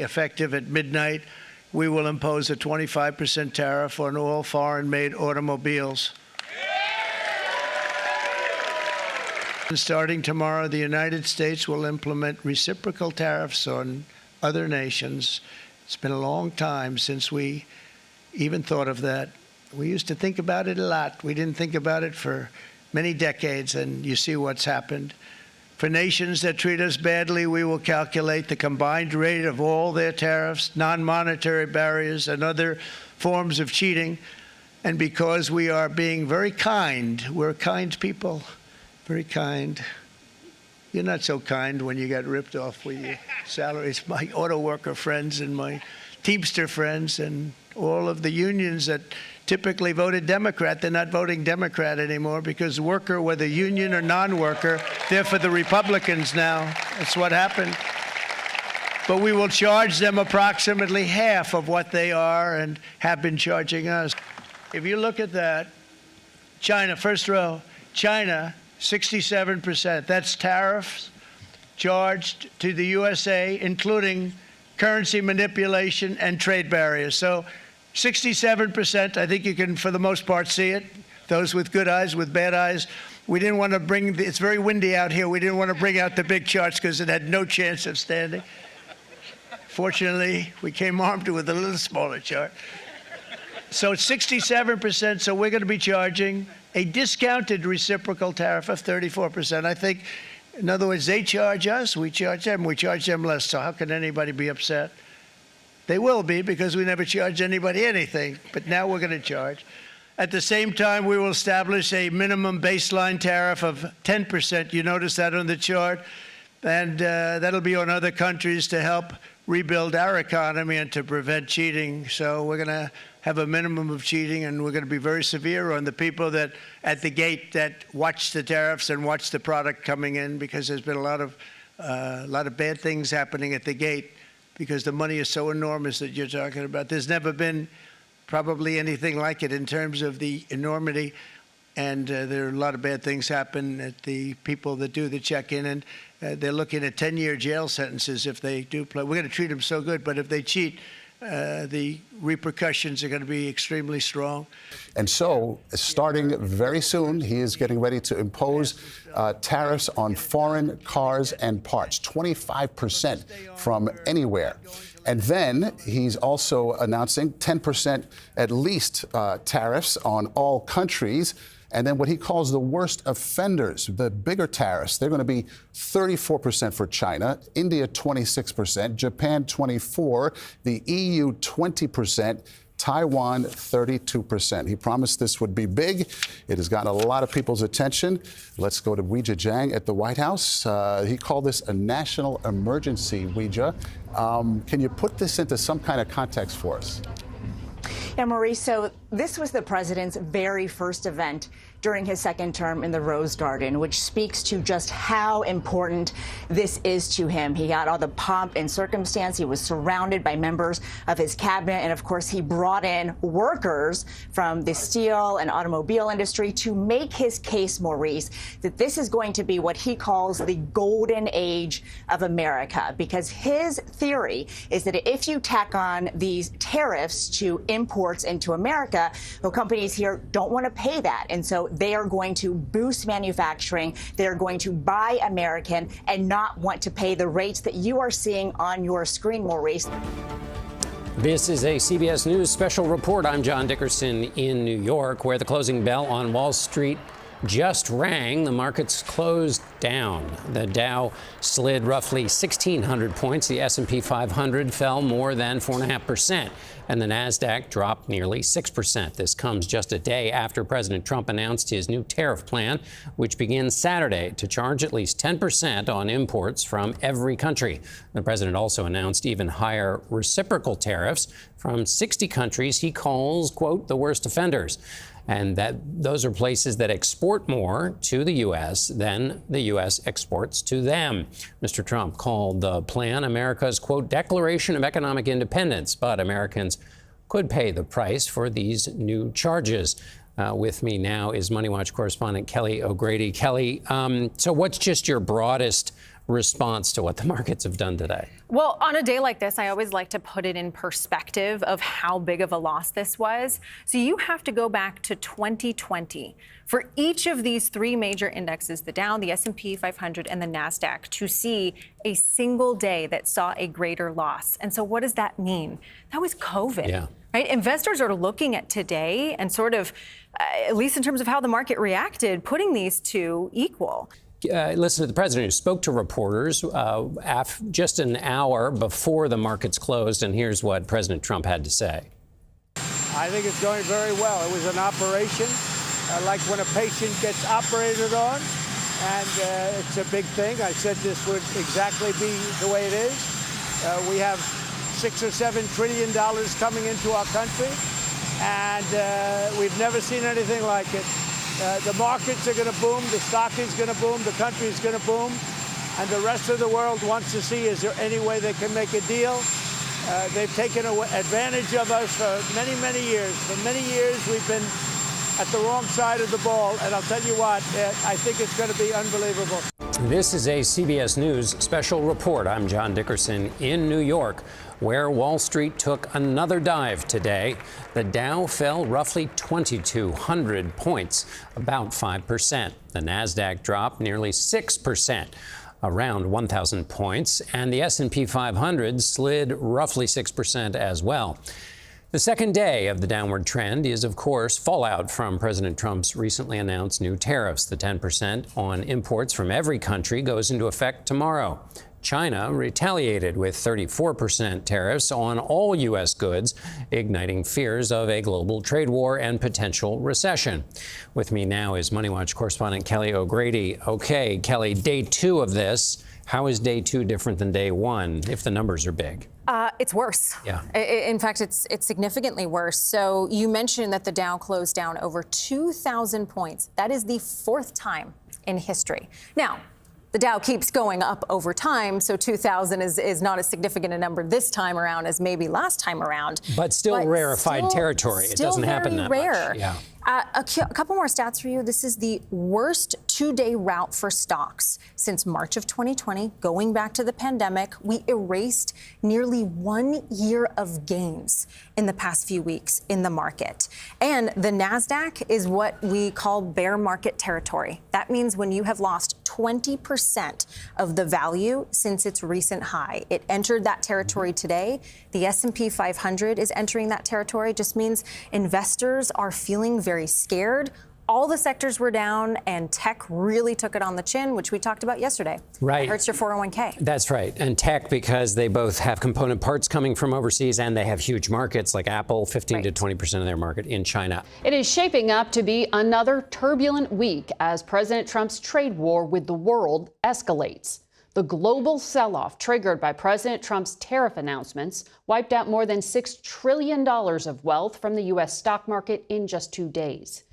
Effective at midnight, we will impose a 25% tariff on all foreign-made automobiles. And starting tomorrow, the United States will implement reciprocal tariffs on other nations. It's been a long time since we even thought of that. We used to think about it a lot. We didn't think about it for many decades, and you see what's happened. For nations that treat us badly, we will calculate the combined rate of all their tariffs, non-monetary barriers, and other forms of cheating. And because we are being very kind, we're kind people, very kind. You're not so kind when you got ripped off with your salaries. My auto worker friends and my Teamster friends and all of the unions that typically voted Democrat, they're not voting Democrat anymore because worker, whether union or non-worker, they're for the Republicans now. That's what happened. But we will charge them approximately half of what they are and have been charging us. If you look at that, China, first row, China, 67%. That's tariffs charged to the USA, including currency manipulation and trade barriers. So 67%, I think you can, for the most part, see it. Those with good eyes, with bad eyes. We didn't want to bring, it's very windy out here. We didn't want to bring out the big charts because it had no chance of standing. Fortunately, we came armed with a little smaller chart. So it's 67%, so we're going to be charging a discounted reciprocal tariff of 34%. I think, in other words, they charge us, we charge them less. So how can anybody be upset? They will be because we never charged anybody anything, but now we're going to charge. At the same time, we will establish a minimum baseline tariff of 10%. You notice that on the chart. And that'll be on other countries to help rebuild our economy and to prevent cheating. So we're going to have a minimum of cheating, and we're going to be very severe on the people that at the gate that watch the tariffs and watch the product coming in, because there's been a lot of bad things happening at the gate because the money is so enormous that you're talking about. There's never been probably anything like it in terms of the enormity, and there are a lot of bad things happen at the people that do the check-in, and they're looking at 10-year jail sentences if they do play. We're going to treat them so good, but if they cheat, the repercussions are going to be extremely strong. And so, starting very soon, he is getting ready to impose tariffs on foreign cars and parts, 25% from anywhere. And then he's also announcing 10% at least tariffs on all countries. And then what he calls the worst offenders, the bigger tariffs, they're going to be 34% for China, India 26%, Japan 24%, the EU 20%, Taiwan 32%. He promised this would be big. It has gotten a lot of people's attention. Let's go to Weijia Jiang at the White House. He called this a national emergency, Weijia. Can you put this into some kind of context for us? Yeah, Maurice, so this was the president's very first event during his second term in the Rose Garden, which speaks to just how important this is to him. He got all the pomp and circumstance. He was surrounded by members of his cabinet. And of course, he brought in workers from the steel and automobile industry to make his case, Maurice, that this is going to be what he calls the golden age of America, because his theory is that if you tack on these tariffs to imports into America, well, companies here don't want to pay that. And so they are going to boost manufacturing. They're going to buy American and not want to pay the rates that you are seeing on your screen, Maurice. This is a CBS News special report. I'm John Dickerson in New York, where the closing bell on Wall Street just rang. The markets closed down. The Dow slid roughly 1,600 points. The S&P 500 fell more than 4.5%. And the Nasdaq dropped nearly 6%. This comes just a day after President Trump announced his new tariff plan, which begins Saturday to charge at least 10% on imports from every country. The president also announced even higher reciprocal tariffs from 60 countries he calls, quote, the worst offenders. And that those are places that export more to the U.S. than the U.S. exports to them. Mr. Trump called the plan America's, quote, declaration of economic independence, but Americans could pay the price for these new charges. With me now is Money Watch correspondent Kelly O'Grady. Kelly, so what's just your broadest response to what the markets have done today. Well, on a day like this, I always like to put it in perspective of how big of a loss this was. So you have to go back to 2020 for each of these three major indexes, the Dow, the S&P 500, and the NASDAQ, to see a single day that saw a greater loss. And so what does that mean? That was COVID. Yeah. Right? Investors are looking at today and sort of, at least in terms of how the market reacted, putting these two equal. Listen to the president, who spoke to reporters just an hour before the markets closed, and here's what President Trump had to say. I think it's going very well. It was an operation, like when a patient gets operated on, and it's a big thing. I said this would exactly be the way it is. We have $6 or $7 trillion coming into our country, and we've never seen anything like it. The markets are going to boom, the stock is going to boom, the country is going to boom, and the rest of the world wants to see, is there any way they can make a deal? They've taken advantage of us for many, many years. For many years, we've been at the wrong side of the ball, and I'll tell you what, I think it's going to be unbelievable. This is a CBS News special report. I'm John Dickerson in New York, where Wall Street took another dive today. The Dow fell roughly 2,200 points, about 5%. The NASDAQ dropped nearly 6%, around 1,000 points, and the S&P 500 slid roughly 6% as well. The second day of the downward trend is, of course, fallout from President Trump's recently announced new tariffs. The 10% on imports from every country goes into effect tomorrow. China retaliated with 34% tariffs on all U.S. goods, igniting fears of a global trade war and potential recession. With me now is Money Watch correspondent Kelly O'Grady. Okay, Kelly, day two of this. How is day two different than day one if the numbers are big? It's worse. Yeah. In fact, it's significantly worse. So you mentioned that the Dow closed down over 2,000 points. That is the fourth time in history. Now, the Dow keeps going up over time, so 2,000 is not as significant a number this time around as maybe last time around. But still rarefied territory. It doesn't happen that rare. much. Yeah. A couple more stats for you. This is the worst two-day rout for stocks since March of 2020. Going back to the pandemic, we erased nearly 1 year of gains in the past few weeks in the market. And the NASDAQ is what we call bear market territory. That means when you have lost 20% of the value since its recent high. It entered that territory today. The S&P 500 is entering that territory. It just means investors are feeling very scared. All the sectors were down, and tech really took it on the chin, which we talked about yesterday. Right. It hurts your 401k. That's right. And tech, because they both have component parts coming from overseas, and they have huge markets like Apple, 15 to 20% of their market in China. It is shaping up to be another turbulent week as President Trump's trade war with the world escalates. The global sell-off triggered by President Trump's tariff announcements wiped out more than $6 trillion of wealth from the U.S. stock market in just 2 days.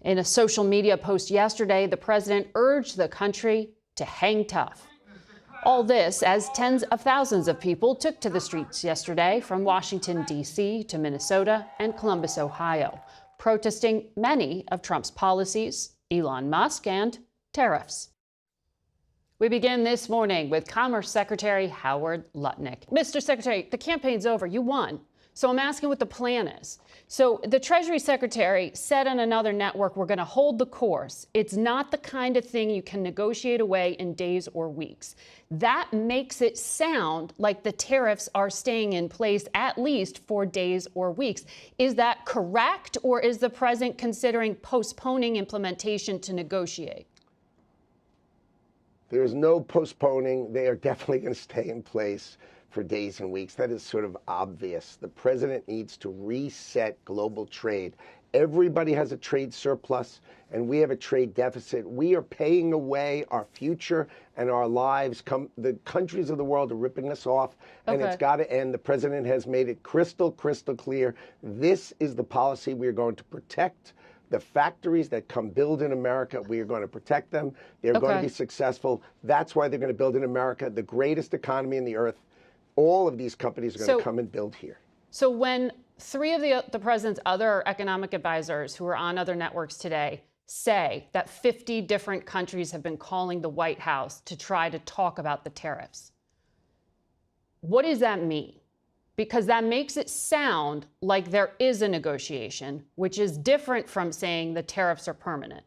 In a social media post yesterday, the president urged the country to hang tough. All this as tens of thousands of people took to the streets yesterday from Washington, D.C. to Minnesota and Columbus, Ohio, protesting many of Trump's policies, Elon Musk, and tariffs. We begin this morning with Commerce Secretary Howard Lutnick. Mr. Secretary, the campaign's over. You won. So I'm asking what the plan is. So the Treasury Secretary said on another network, we're going to hold the course. It's not the kind of thing you can negotiate away in days or weeks. That makes it sound like the tariffs are staying in place at least for days or weeks. Is that correct, or is the president considering postponing implementation to negotiate? There is no postponing. They are definitely going to stay in place for days and weeks. That is sort of obvious. The president needs to reset global trade. Everybody has a trade surplus, and we have a trade deficit. We are paying away our future and our lives. The countries of the world are ripping us off, and it's got to end. The president has made it crystal clear. This is the policy we are going to protect. The factories that come build in America, we are going to protect them. They're going to be successful. That's why they're going to build in America, the greatest economy in the earth. All of these companies are going to come and build here. So when three of the president's other economic advisors who are on other networks today say that 50 different countries have been calling the White House to try to talk about the tariffs. What does that mean? Because that makes it sound like there is a negotiation, which is different from saying the tariffs are permanent.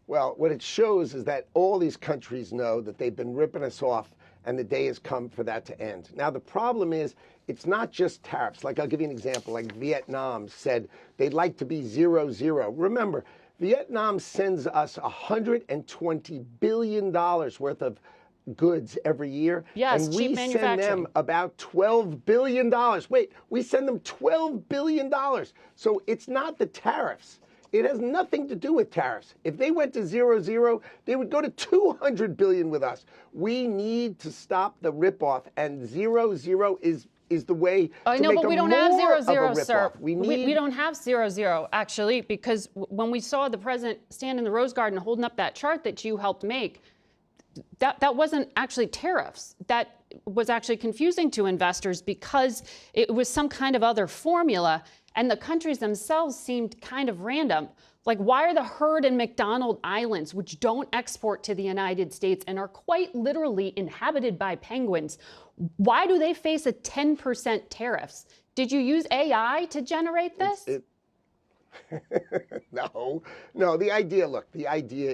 Well, what it shows is that all these countries know that they've been ripping us off, and the day has come for that to end. Now, the problem is, it's not just tariffs. Like, I'll give you an example. Like, Vietnam said they'd like to be 0-0. Remember, Vietnam sends us $120 billion worth of goods every year. Yes, and cheap we send manufacturing. them about $12 billion. Wait, we send them $12 billion. So it's not the tariffs. It has nothing to do with tariffs. If they went to 0-0, they would go to $200 billion with us. We need to stop the ripoff, and 0-0 is the way I to know, make but a we don't more have of a 0-0, sir. ripoff. We don't have 0-0, actually, because when we saw the president stand in the Rose Garden holding up that chart that you helped make, that wasn't actually tariffs. That was actually confusing to investors because it was some kind of other formula, and the countries themselves seemed kind of random. Like, why are the Heard and McDonald Islands, which don't export to the United States and are quite literally inhabited by penguins, why do they face a 10% tariffs? Did you use AI to generate this? No, the idea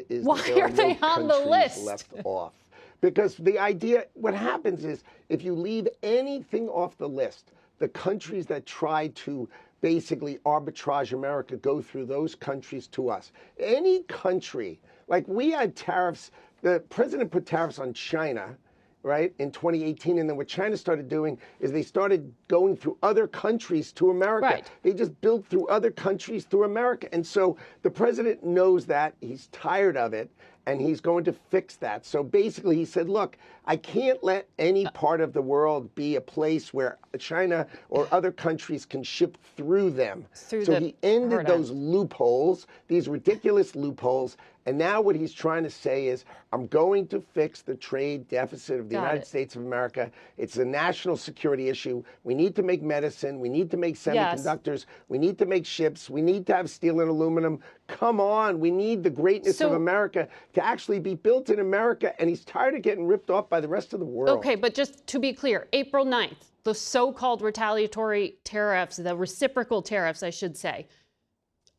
is Why that there are they no on the countries list? left off. Because the idea, what happens is, if you leave anything off the list, the countries that try to basically arbitrage America go through those countries to us. Any country, like we had tariffs, the president put tariffs on China, right, in 2018. And then what China started doing is they started going through other countries to America. Right. They just built through other countries through America. And so the president knows that. He's tired of it, and he's going to fix that. So basically he said, look, I can't let any part of the world be a place where China or other countries can ship through them. So he ended those loopholes, these ridiculous loopholes. And now what he's trying to say is, I'm going to fix the trade deficit of the United States of America. It's a national security issue. We need to make medicine. We need to make semiconductors. We need to make ships. We need to have steel and aluminum. Come on. We need the greatness of America to actually be built in America. And he's tired of getting ripped off by the rest of the world. Okay, but just to be clear, April 9th, the so-called retaliatory tariffs, the reciprocal tariffs, I should say,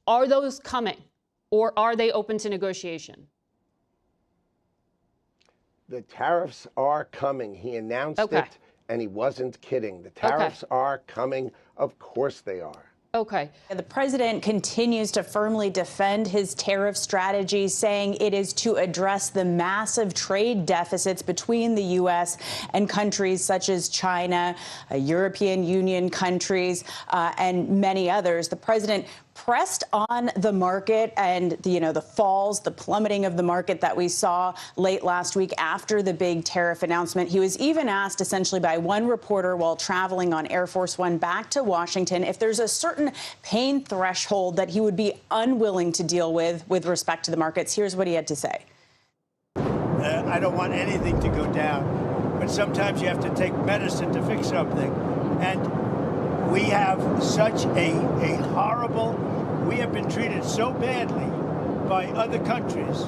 are those coming? Or are they open to negotiation? The tariffs are coming. He announced it, and he wasn't kidding. The tariffs are coming. Of course they are. Okay. The president continues to firmly defend his tariff strategy, saying it is to address the massive trade deficits between the U.S. and countries such as China, European Union countries, and many others. The president pressed on the market and the falls, the plummeting of the market that we saw late last week after the big tariff announcement. He was even asked essentially by one reporter while traveling on Air Force One back to Washington if there's a certain pain threshold that he would be unwilling to deal with respect to the markets. Here's what he had to say. I don't want anything to go down, but sometimes you have to take medicine to fix something. And we have such a horrible, we have been treated so badly by other countries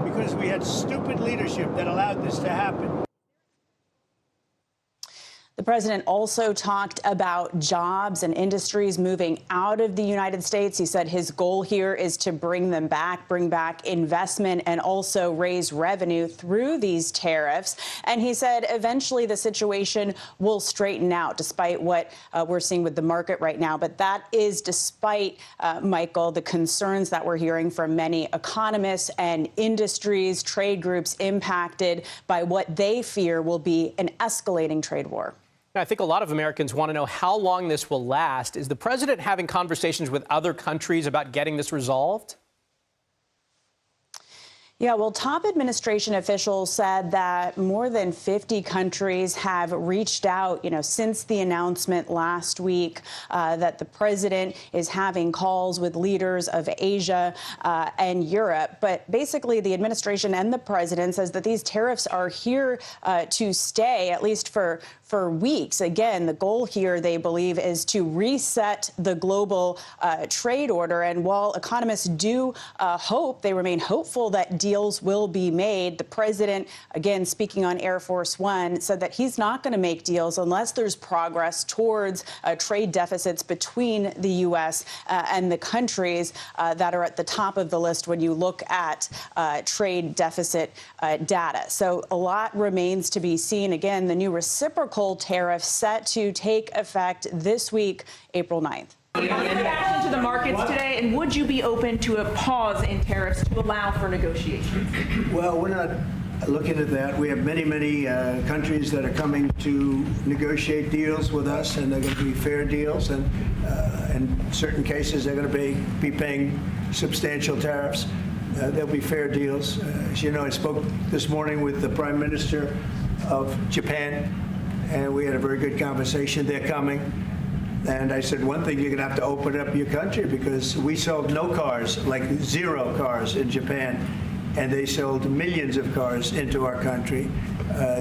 because we had stupid leadership that allowed this to happen. The president also talked about jobs and industries moving out of the United States. He said his goal here is to bring back investment and also raise revenue through these tariffs. And he said eventually the situation will straighten out, despite what we're seeing with the market right now. But that is despite, Michael, the concerns that we're hearing from many economists and industries, trade groups impacted by what they fear will be an escalating trade war. I think a lot of Americans want to know how long this will last. Is the president having conversations with other countries about getting this resolved? Yeah, well, top administration officials said that more than 50 countries have reached out, since the announcement last week that the president is having calls with leaders of Asia and Europe. But basically, the administration and the president says that these tariffs are here to stay, at least for weeks. Again, the goal here, they believe, is to reset the global trade order. And while economists do they remain hopeful that deals will be made, the president, again, speaking on Air Force One, said that he's not going to make deals unless there's progress towards trade deficits between the U.S. And the countries that are at the top of the list when you look at trade deficit data. So a lot remains to be seen. Again, the new reciprocal tariff set to take effect this week, April 9th. Reaction to the markets today, and would you be open to a pause in tariffs to allow for negotiations? Well, we're not looking at that. We have many countries that are coming to negotiate deals with us, and they're going to be fair deals. And in certain cases, they're going to be paying substantial tariffs. There'll be fair deals. As you know, I spoke this morning with the Prime Minister of Japan, and we had a very good conversation. They're coming. And I said, one thing, you're going to have to open up your country, because we sold no cars, like 0 cars in Japan, and they sold millions of cars into our country.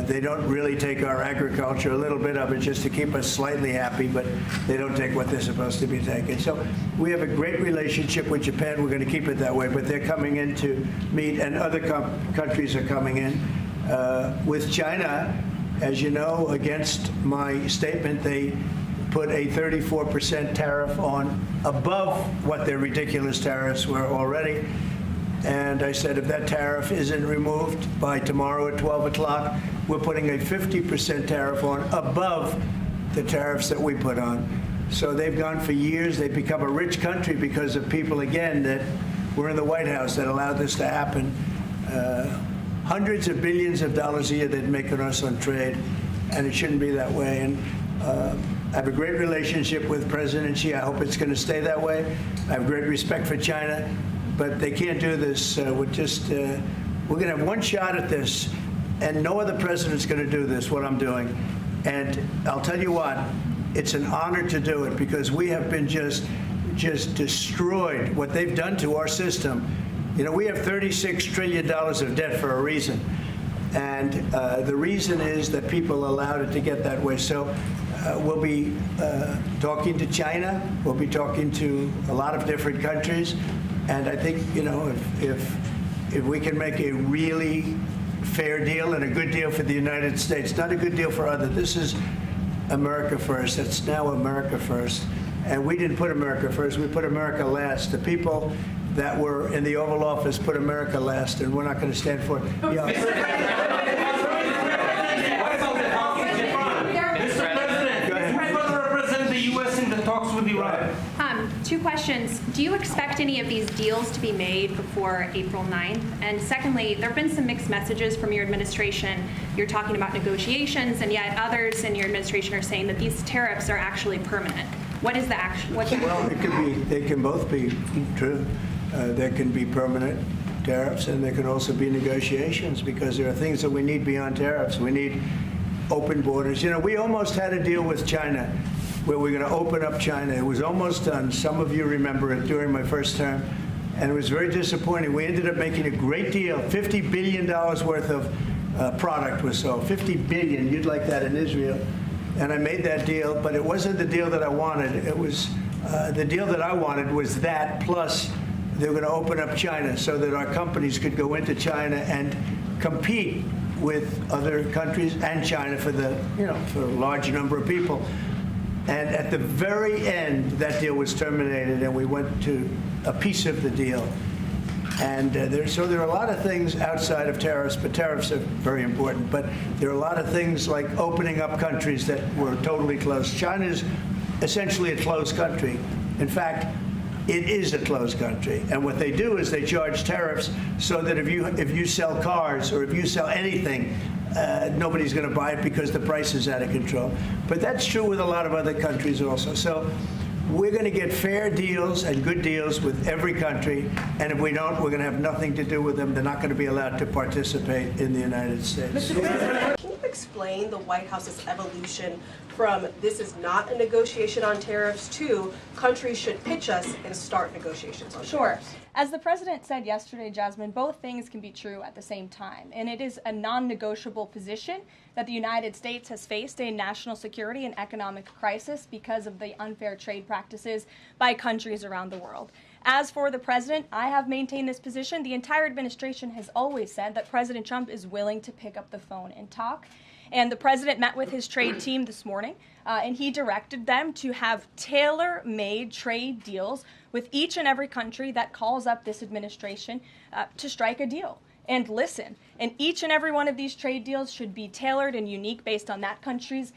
They don't really take our agriculture, a little bit of it just to keep us slightly happy, but they don't take what they're supposed to be taking. So we have a great relationship with Japan. We're going to keep it that way, but they're coming in to meet, and other countries are coming in. With China, as you know, against my statement, they put a 34% tariff on above what their ridiculous tariffs were already. And I said, if that tariff isn't removed by tomorrow at 12 o'clock, we're putting a 50% tariff on above the tariffs that we put on. So they've gone for years. They've become a rich country because of people, again, that were in the White House that allowed this to happen. Hundreds of billions of dollars a year they'd make on us on trade, and it shouldn't be that way. And I have a great relationship with President Xi. I hope it's going to stay that way. I have great respect for China, but they can't do this. We're going to have one shot at this, and no other president's going to do this, what I'm doing. And I'll tell you what, it's an honor to do it, because we have been just destroyed, what they've done to our system. We have $36 trillion of debt for a reason. And the reason is that people allowed it to get that way. So we'll be talking to China. We'll be talking to a lot of different countries. And I think, if we can make a really fair deal and a good deal for the United States, not a good deal for others. This is America first. It's now America first. And we didn't put America first. We put America last. The people that were in the Oval Office put America last, and we're not going to stand for it. Two questions. Do you expect any of these deals to be made before April 9th? And secondly, there have been some mixed messages from your administration. You're talking about negotiations, and yet others in your administration are saying that these tariffs are actually permanent. What is the action? Well, they can both be true. There can be permanent tariffs, and there can also be negotiations, because there are things that we need beyond tariffs. We need open borders. We almost had a deal with China where we're going to open up China. It was almost done. Some of you remember it during my first term, and it was very disappointing. We ended up making a great deal. $50 billion worth of product was sold. $50 billion. You'd like that in Israel. And I made that deal, but it wasn't the deal that I wanted. It was the deal that I wanted was that, plus they were going to open up China so that our companies could go into China and compete with other countries and China for for a large number of people. And at the very end, that deal was terminated, and we went to a piece of the deal. And so there are a lot of things outside of tariffs, but tariffs are very important. But there are a lot of things like opening up countries that were totally closed. China is essentially a closed country. In fact, it is a closed country. And what they do is they charge tariffs so that if you sell cars or if you sell anything, nobody's going to buy it because the price is out of control. But that's true with a lot of other countries also. So We're going to get fair deals and good deals with every country, and if we don't, we're going to have nothing to do with them. They're not going to be allowed to participate in the United States. Can you explain the White House's evolution from this is not a negotiation on tariffs to countries should pitch us and start negotiations on tariffs? As the president said yesterday, Jasmine, both things can be true at the same time. And it is a non-negotiable position that the United States has faced a national security and economic crisis because of the unfair trade practices by countries around the world. As for the president, I have maintained this position. The entire administration has always said that President Trump is willing to pick up the phone and talk. And the president met with his trade team this morning, and he directed them to have tailor-made trade deals with each and every country that calls up this administration to strike a deal. And listen, and each and every one of these trade deals should be tailored and unique based on that country's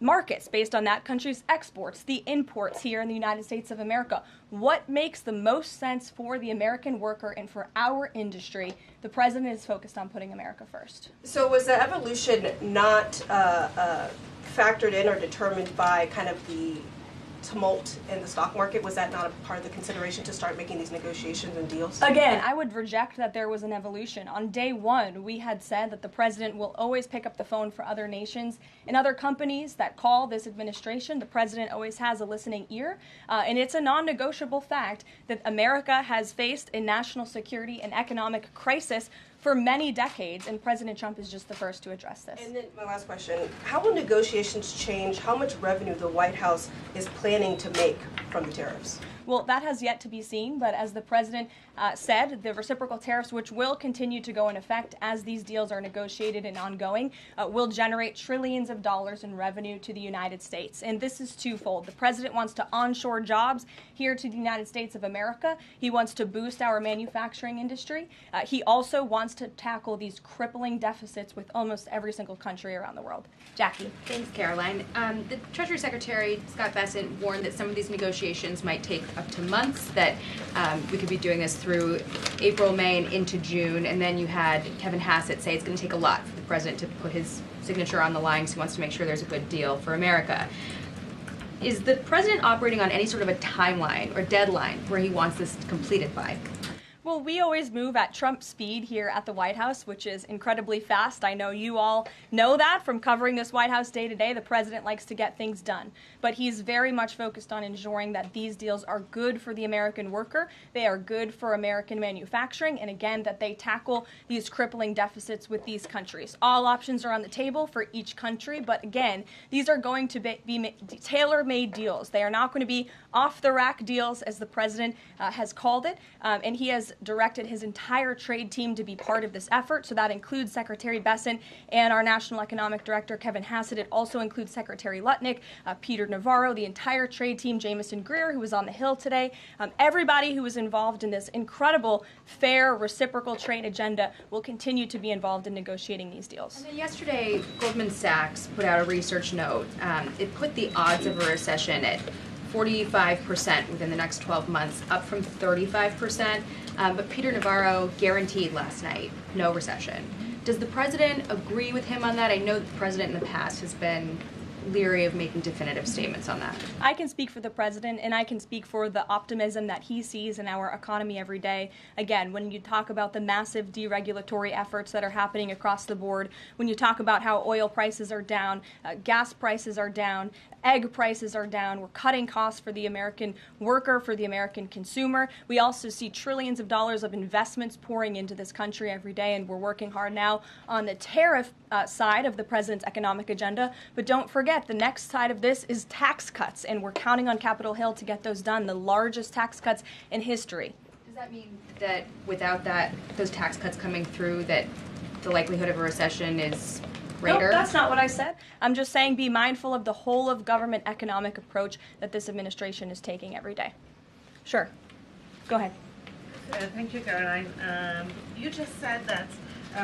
markets, based on that country's exports, the imports here in the United States of America. What makes the most sense for the American worker and for our industry? The president is focused on putting America first. So was the evolution not factored in or determined by kind of the tumult in the stock market? Was that not a part of the consideration to start making these negotiations and deals? Again, I would reject that there was an evolution. On day one, we had said that the president will always pick up the phone for other nations and other companies that call this administration. The president always has a listening ear, and it's a non-negotiable fact that America has faced a national security and economic crisis for many decades, and President Trump is just the first to address this. And then my last question, how will negotiations change how much revenue the White House is planning to make from the tariffs? Well, that has yet to be seen, but as the president said, the reciprocal tariffs, which will continue to go in effect as these deals are negotiated and ongoing, will generate trillions of dollars in revenue to the United States. And this is twofold. The president wants to onshore jobs here to the United States of America. He wants to boost our manufacturing industry. He also wants to tackle these crippling deficits with almost every single country around the world. Jackie. Thanks, Caroline. The Treasury Secretary, Scott Bessent, warned that some of these negotiations might take up to months, that we could be doing this through April, May, and into June. And then you had Kevin Hassett say it's going to take a lot for the president to put his signature on the line because he wants to make sure there's a good deal for America. Is the president operating on any sort of a timeline or deadline where he wants this completed by? Well, we always move at Trump speed here at the White House, which is incredibly fast. I know you all know that from covering this White House day to day. The president likes to get things done, but he's very much focused on ensuring that these deals are good for the American worker, they are good for American manufacturing, and again, that they tackle these crippling deficits with these countries. All options are on the table for each country, but again, these are going to be tailor-made deals. They are not going to be off-the-rack deals, as the president has called it, and he has directed his entire trade team to be part of this effort. So that includes Secretary Bessent and our National Economic Director, Kevin Hassett. It also includes Secretary Lutnick, Peter Navarro, the entire trade team, Jamison Greer, who was on the Hill today. Everybody who was involved in this incredible, fair, reciprocal trade agenda will continue to be involved in negotiating these deals. And then yesterday, Goldman Sachs put out a research note. It put the odds of a recession at 45% within the next 12 months, up from 35%. But Peter Navarro guaranteed last night no recession. Does the president agree with him on that? I know the president in the past has been leery of making definitive statements on that. I can speak for the president, and I can speak for the optimism that he sees in our economy every day. Again, when you talk about the massive deregulatory efforts that are happening across the board, when you talk about how oil prices are down, gas prices are down, egg prices are down, we're cutting costs for the American worker, for the American consumer. We also see trillions of dollars of investments pouring into this country every day, and we're working hard now on the tariff side of the president's economic agenda. But don't forget, the next side of this is tax cuts, and we're counting on Capitol Hill to get those done, the largest tax cuts in history. Does that mean that without those tax cuts coming through, that the likelihood of a recession is greater? No, that's not what I said. I'm just saying be mindful of the whole of government economic approach that this administration is taking every day. Sure. Go ahead. Thank you, Caroline. You just said that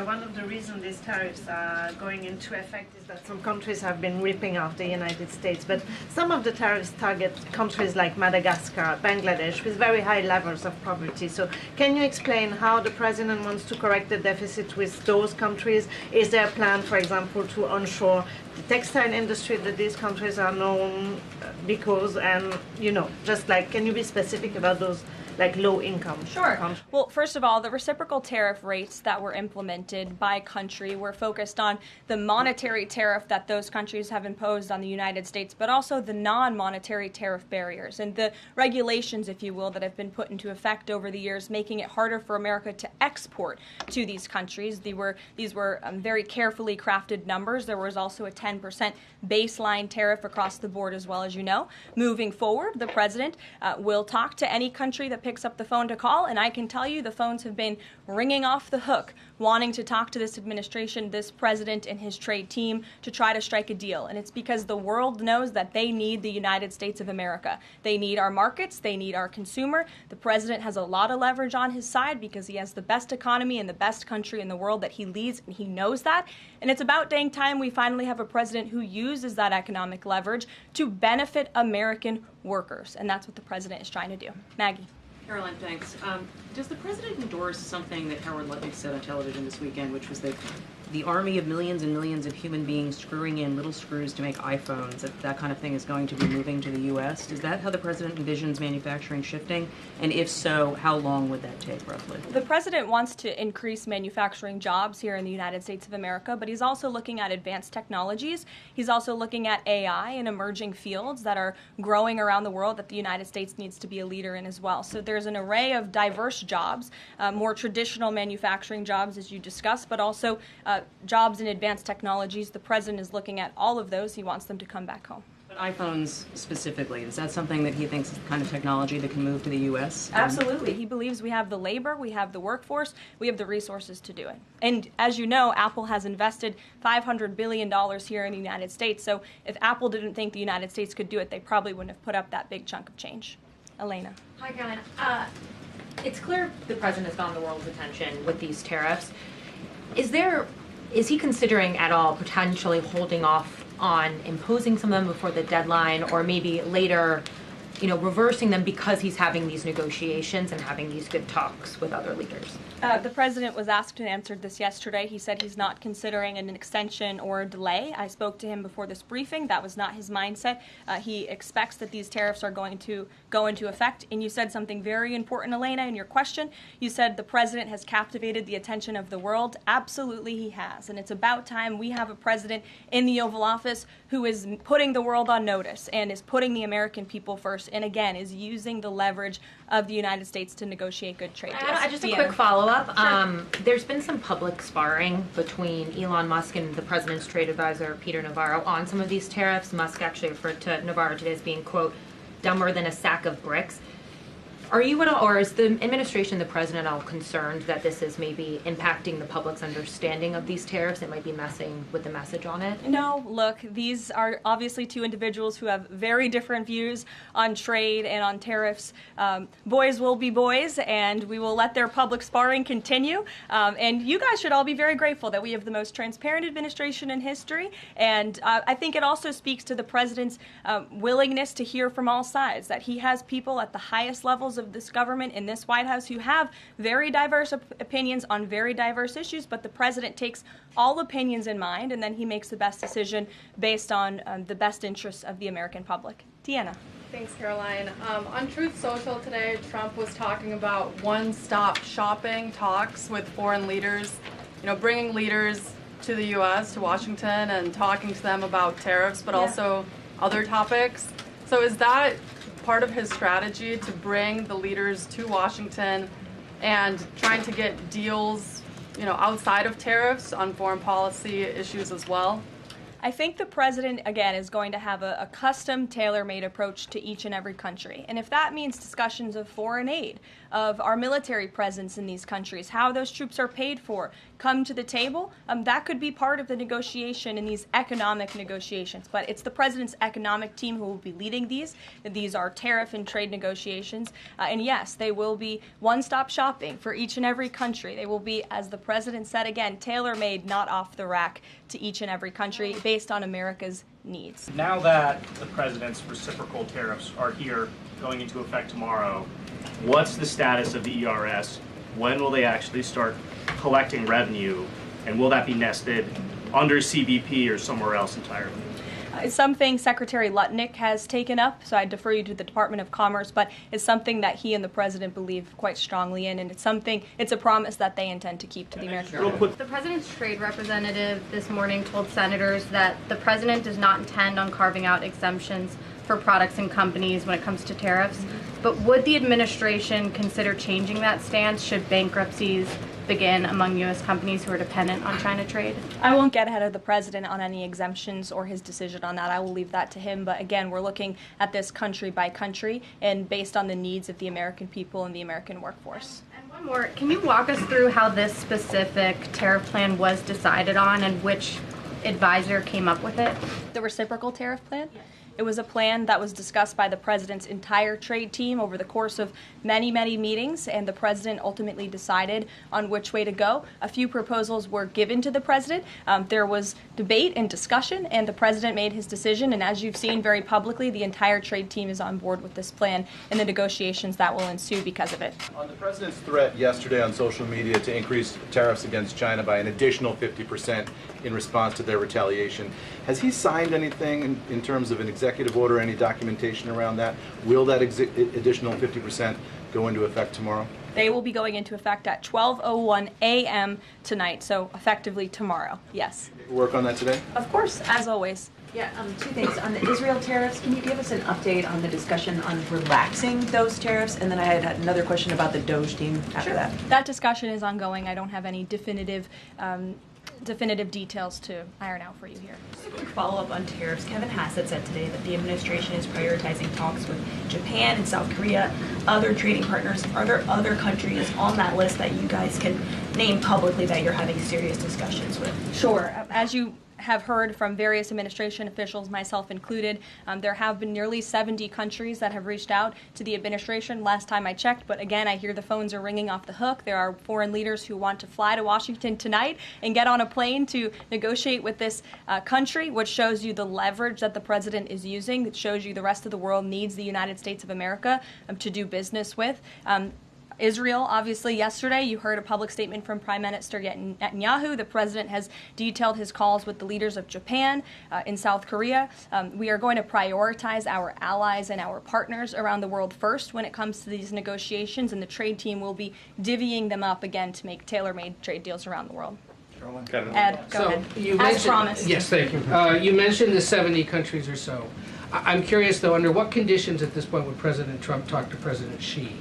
One of the reasons these tariffs are going into effect is that some countries have been ripping off the United States, but some of the tariffs target countries like Madagascar, Bangladesh, with very high levels of poverty. So can you explain how the president wants to correct the deficit with those countries? Is there a plan, for example, to onshore the textile industry that these countries are known because, and, you know, just like, can you be specific about those like low income? Sure. Well, first of all, the reciprocal tariff rates that were implemented by country were focused on the monetary tariff that those countries have imposed on the United States, but also the non-monetary tariff barriers and the regulations, if you will, that have been put into effect over the years, making it harder for America to export to these countries. These were very carefully crafted numbers. There was also a 10% baseline tariff across the board, as well, as you know. Moving forward, the president will talk to any country that picks up the phone to call, and I can tell you the phones have been ringing off the hook, wanting to talk to this administration, this president, and his trade team to try to strike a deal. And it's because the world knows that they need the United States of America. They need our markets. They need our consumer. The president has a lot of leverage on his side because he has the best economy and the best country in the world that he leads, and he knows that. And it's about dang time we finally have a president who uses that economic leverage to benefit American workers. And that's what the president is trying to do. Maggie. Caroline, thanks. Does the president endorse something that Howard Lutnick said on television this weekend, which was that the army of millions and millions of human beings screwing in little screws to make iPhones, that kind of thing is going to be moving to the U.S.? Is that how the president envisions manufacturing shifting? And if so, how long would that take, roughly? The president wants to increase manufacturing jobs here in the United States of America, but he's also looking at advanced technologies. He's also looking at AI and emerging fields that are growing around the world that the United States needs to be a leader in as well. So there's an array of diverse jobs, more traditional manufacturing jobs, as you discussed, but also jobs in advanced technologies. The president is looking at all of those. He wants them to come back home. But iPhones specifically, is that something that he thinks is the kind of technology that can move to the U.S.? Absolutely. He believes we have the labor, we have the workforce, we have the resources to do it. And as you know, Apple has invested $500 billion here in the United States. So if Apple didn't think the United States could do it, they probably wouldn't have put up that big chunk of change. Elena. Hi, Caroline. It's clear the president has gotten the world's attention with these tariffs. Is he considering at all potentially holding off on imposing some of them before the deadline, or maybe later, reversing them because he's having these negotiations and having these good talks with other leaders? The president was asked and answered this yesterday. He said he's not considering an extension or a delay. I spoke to him before this briefing. That was not his mindset. He expects that these tariffs are going to go into effect. And you said something very important, Elena, in your question. You said the president has captivated the attention of the world. Absolutely, he has. And it's about time we have a president in the Oval Office who is putting the world on notice and is putting the American people first, and again, is using the leverage of the United States to negotiate good trade deals. Just a quick follow-up. Sure. There's been some public sparring between Elon Musk and the president's trade advisor, Peter Navarro, on some of these tariffs. Musk actually referred to Navarro today as being, quote, dumber than a sack of bricks. Are you at all, or is the administration, the president, all concerned that this is maybe impacting the public's understanding of these tariffs? It might be messing with the message on it? No, look, these are obviously two individuals who have very different views on trade and on tariffs. Boys will be boys, and we will let their public sparring continue. And you guys should all be very grateful that we have the most transparent administration in history. And I think it also speaks to the president's willingness to hear from all sides, that he has people at the highest levels of this government in this White House who have very diverse opinions on very diverse issues, but the president takes all opinions in mind, and then he makes the best decision based on the best interests of the American public. Deanna. Thanks, Caroline. On Truth Social today, Trump was talking about one-stop shopping talks with foreign leaders, bringing leaders to the U.S., to Washington, and talking to them about tariffs, but also other topics. So is that part of his strategy to bring the leaders to Washington and trying to get deals, outside of tariffs on foreign policy issues as well? I think the president, again, is going to have a custom, tailor-made approach to each and every country. And if that means discussions of foreign aid, of our military presence in these countries, how those troops are paid for, come to the table, that could be part of the negotiation in these economic negotiations. But it's the president's economic team who will be leading these. These are tariff and trade negotiations. And yes, they will be one-stop shopping for each and every country. They will be, as the president said again, tailor-made, not off the rack to each and every country based on America's needs. Now that the president's reciprocal tariffs are here, going into effect tomorrow, what's the status of the ERS? When will they actually start collecting revenue? And will that be nested under CBP or somewhere else entirely? It's something Secretary Lutnick has taken up, so I defer you to the Department of Commerce, but it's something that he and the president believe quite strongly in, and it's a promise that they intend to keep to the American people. The president's trade representative this morning told senators that the president does not intend on carving out exemptions for products and companies when it comes to tariffs. But would the administration consider changing that stance should bankruptcies begin among U.S. companies who are dependent on China trade? I won't get ahead of the president on any exemptions or his decision on that. I will leave that to him. But again, we're looking at this country by country and based on the needs of the American people and the American workforce. And one more, can you walk us through how this specific tariff plan was decided on and which advisor came up with it? The reciprocal tariff plan? Yes. It was a plan that was discussed by the president's entire trade team over the course of many, many meetings, and the president ultimately decided on which way to go. A few proposals were given to the president. There was debate and discussion, and the president made his decision. And as you've seen very publicly, the entire trade team is on board with this plan and the negotiations that will ensue because of it. On the president's threat yesterday on social media to increase tariffs against China by an additional 50% in response to their retaliation, has he signed anything in terms of an executive order, any documentation around that? Will that additional 50% go into effect tomorrow? They will be going into effect at 12:01 a.m. tonight, so effectively tomorrow, yes. Work on that today? Of course, as always. Yeah, two things. On the Israel tariffs, can you give us an update on the discussion on relaxing those tariffs? And then I had another question about the Doge team after that. That discussion is ongoing. I don't have any definitive details to iron out for you here. Just a quick follow-up on tariffs. Kevin Hassett said today that the administration is prioritizing talks with Japan and South Korea, other trading partners. Are there other countries on that list that you guys can name publicly that you're having serious discussions with? Sure. As you have heard from various administration officials, myself included, there have been nearly 70 countries that have reached out to the administration last time I checked, but again, I hear the phones are ringing off the hook. There are foreign leaders who want to fly to Washington tonight and get on a plane to negotiate with this country, which shows you the leverage that the president is using. It shows you the rest of the world needs the United States of America to do business with. Israel, obviously, yesterday you heard a public statement from Prime Minister Netanyahu. The president has detailed his calls with the leaders of Japan and South Korea. We are going to prioritize our allies and our partners around the world first when it comes to these negotiations, and the trade team will be divvying them up again to make tailor-made trade deals around the world. Ed, go ahead. As promised. Yes, thank you. You mentioned the 70 countries or so. I'm curious, though, under what conditions at this point would President Trump talk to President Xi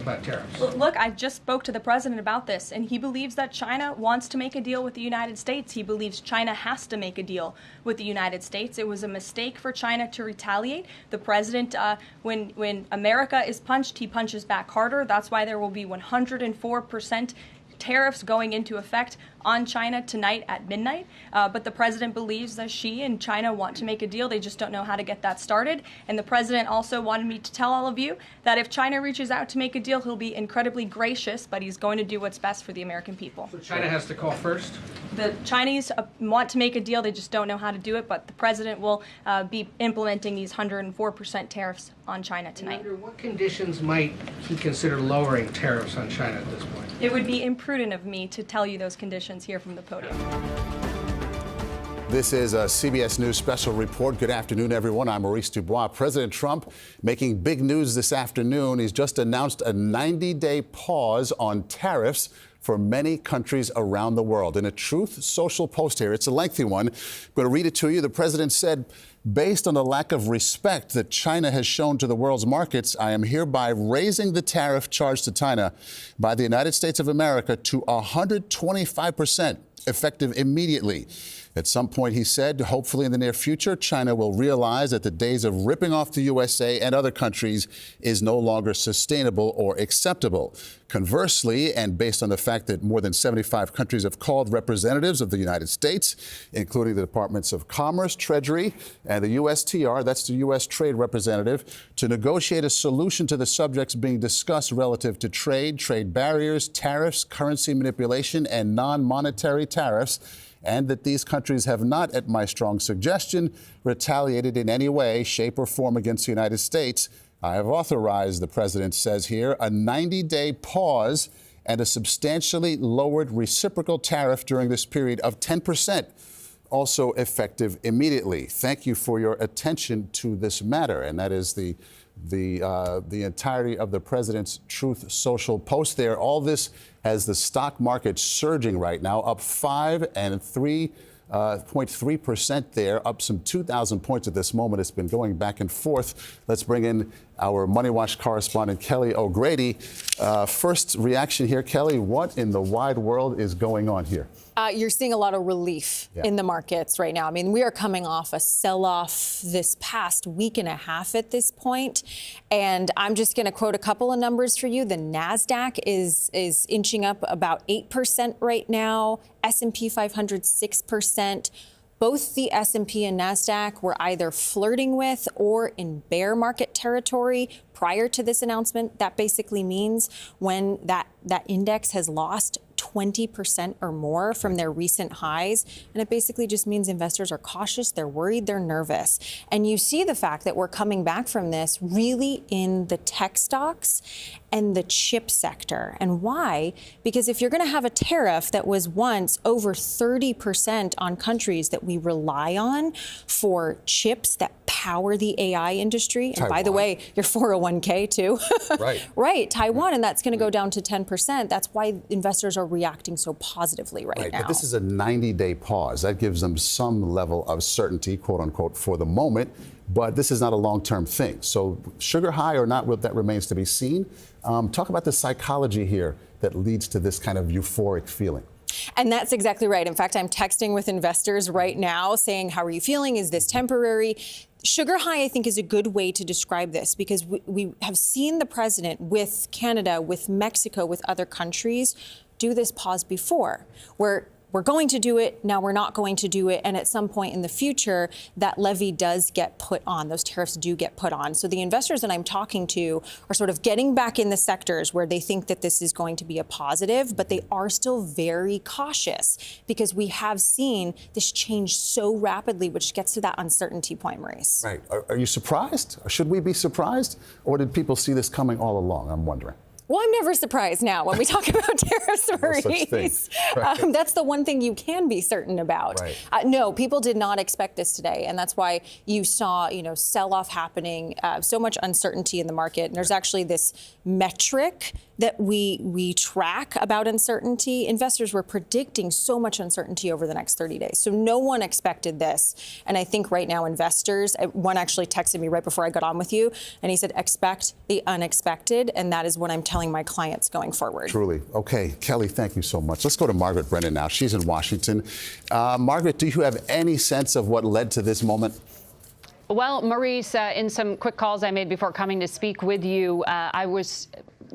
about tariffs? Look, I just spoke to the president about this, and he believes that China wants to make a deal with the United States. He believes China has to make a deal with the United States. It was a mistake for China to retaliate. The president, when America is punched, he punches back harder. That's why there will be 104% tariffs going into effect on China tonight at midnight. But the president believes that Xi and China want to make a deal. They just don't know how to get that started. And the president also wanted me to tell all of you that if China reaches out to make a deal, he'll be incredibly gracious, but he's going to do what's best for the American people. So China has to call first? The Chinese want to make a deal. They just don't know how to do it. But the president will be implementing these 104% tariffs on China tonight. Under what conditions might he consider lowering tariffs on China at this point? It would be imprudent of me to tell you those conditions here from the podium. This is a CBS News special report. Good afternoon, everyone. I'm Maurice Dubois. President Trump making big news this afternoon. He's just announced a 90-day pause on tariffs for many countries around the world. In a Truth Social post here, it's a lengthy one. I'm going to read it to you. The president said, based on the lack of respect that China has shown to the world's markets, I am hereby raising the tariff charged to China by the United States of America to 125%, effective immediately. At some point, he said, hopefully in the near future, China will realize that the days of ripping off the USA and other countries is no longer sustainable or acceptable. Conversely, and based on the fact that more than 75 countries have called representatives of the United States, including the Departments of Commerce, Treasury, and the USTR, that's the U.S. Trade Representative, to negotiate a solution to the subjects being discussed relative to trade, trade barriers, tariffs, currency manipulation, and non-monetary tariffs, and that these countries have not, at my strong suggestion, retaliated in any way, shape, or form against the United States. I have authorized, the president says here, a 90-day pause and a substantially lowered reciprocal tariff during this period of 10%, also effective immediately. Thank you for your attention to this matter. And that is the entirety of the president's Truth Social post there. All this has the stock market surging right now, up 5 and 3.3% there, up some 2,000 points at this moment. It's been going back and forth. Let's bring in our Money Watch correspondent, Kelly O'Grady. First reaction here, Kelly, what in the wide world is going on here? You're seeing a lot of relief in the markets right now. I mean, we are coming off a sell-off this past week and a half at this point. And I'm just going to quote a couple of numbers for you. The NASDAQ is inching up about 8% right now. S&P 500, 6%. Both the S&P and NASDAQ were either flirting with or in bear market territory prior to this announcement. That basically means when that index has lost 20% or more from their recent highs. And it basically just means investors are cautious, they're worried, they're nervous. And you see the fact that we're coming back from this really in the tech stocks and the chip sector. And why? Because if you're going to have a tariff that was once over 30% on countries that we rely on for chips that power the AI industry, and by the way, your 401k too. Right. Right, Taiwan, and that's going to go down to 10%. That's why investors are reacting so positively right now. But this is a 90-day pause. That gives them some level of certainty, quote unquote, for the moment. But this is not a long-term thing. So sugar high or not, that remains to be seen. Talk about the psychology here that leads to this kind of euphoric feeling. And that's exactly right. In fact, I'm texting with investors right now saying, how are you feeling? Is this temporary? Sugar high, I think, is a good way to describe this because we have seen the president with Canada, with Mexico, with other countries do this pause before, where we're going to do it, now we're not going to do it, and at some point in the future, that levy does get put on, those tariffs do get put on. So the investors that I'm talking to are sort of getting back in the sectors where they think that this is going to be a positive, but they are still very cautious because we have seen this change so rapidly, which gets to that uncertainty point, Maurice. Right. Are you surprised? Or should we be surprised? Or did people see this coming all along? I'm wondering. Well, I'm never surprised now when we talk about tariffs, Maurice. Right. That's the one thing you can be certain about. Right. No, people did not expect this today, and that's why you saw, sell-off happening, so much uncertainty in the market. And there's actually this metric that we track about uncertainty. Investors were predicting so much uncertainty over the next 30 days. So no one expected this. And I think right now investors, one actually texted me right before I got on with you, and he said, expect the unexpected. And that is what I'm telling my clients going forward. Truly. Okay, Kelly, thank you so much. Let's go to Margaret Brennan now. She's in Washington. Margaret, do you have any sense of what led to this moment? Well, Maurice, in some quick calls I made before coming to speak with you, I was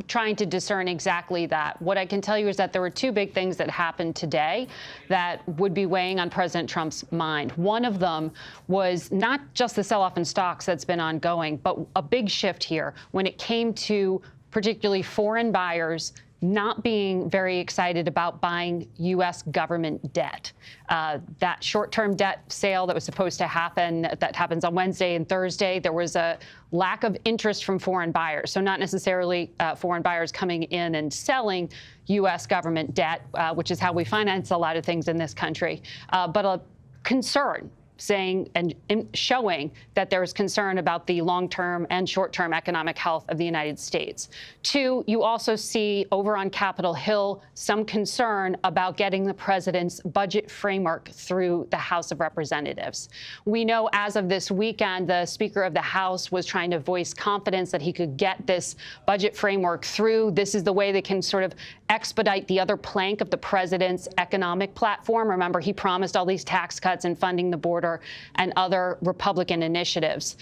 trying to discern exactly that. What I can tell you is that there were two big things that happened today that would be weighing on President Trump's mind. One of them was not just the sell-off in stocks that's been ongoing, but a big shift here when it came to particularly foreign buyers not being very excited about buying U.S. government debt. That short-term debt sale that was supposed to happen, that happens on Wednesday and Thursday, there was a lack of interest from foreign buyers. So not necessarily foreign buyers coming in and selling U.S. government debt, which is how we finance a lot of things in this country, but a concern saying and showing that there is concern about the long-term and short-term economic health of the United States. Two, you also see over on Capitol Hill some concern about getting the president's budget framework through the House of Representatives. We know as of this weekend, the Speaker of the House was trying to voice confidence that he could get this budget framework through. This is the way they can sort of expedite the other plank of the president's economic platform. Remember, he promised all these tax cuts and funding the border and other Republican initiatives.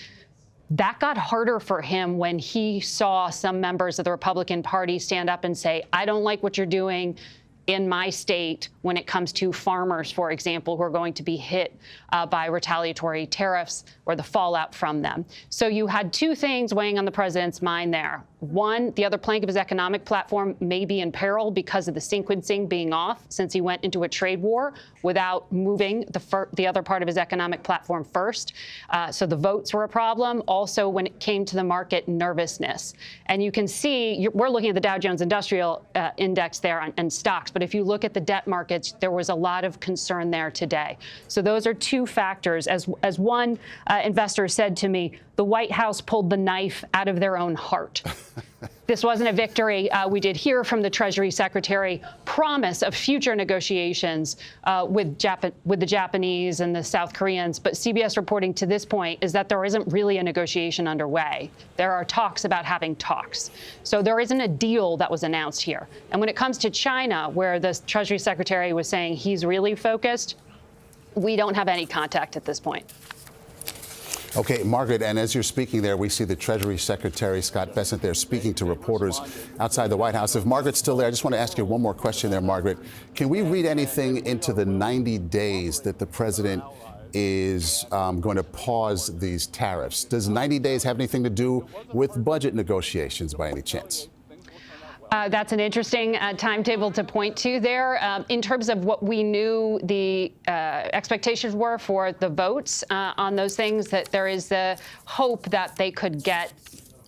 That got harder for him when he saw some members of the Republican Party stand up and say, I don't like what you're doing in my state when it comes to farmers, for example, who are going to be hit by retaliatory tariffs or the fallout from them. So you had two things weighing on the president's mind there. One, the other plank of his economic platform may be in peril because of the sequencing being off since he went into a trade war without moving the other part of his economic platform first. So the votes were a problem. Also, when it came to the market nervousness. And you can see, we're looking at the Dow Jones Industrial Index there and stocks, but if you look at the debt markets, there was a lot of concern there today. So those are two factors. As one investor said to me, the White House pulled the knife out of their own heart. This wasn't a victory. We did hear from the Treasury Secretary promise of future negotiations with the Japanese and the South Koreans. But CBS reporting to this point is that there isn't really a negotiation underway. There are talks about having talks. So there isn't a deal that was announced here. And when it comes to China, where the Treasury Secretary was saying he's really focused, we don't have any contact at this point. Okay, Margaret, and as you're speaking there, we see the Treasury Secretary, Scott Bessent, there speaking to reporters outside the White House. If Margaret's still there, I just want to ask you one more question there, Margaret. Can we read anything into the 90 days that the president is going to pause these tariffs? Does 90 days have anything to do with budget negotiations by any chance? That's an interesting timetable to point to there. In terms of what we knew the expectations were for the votes on those things, that there is the hope that they could get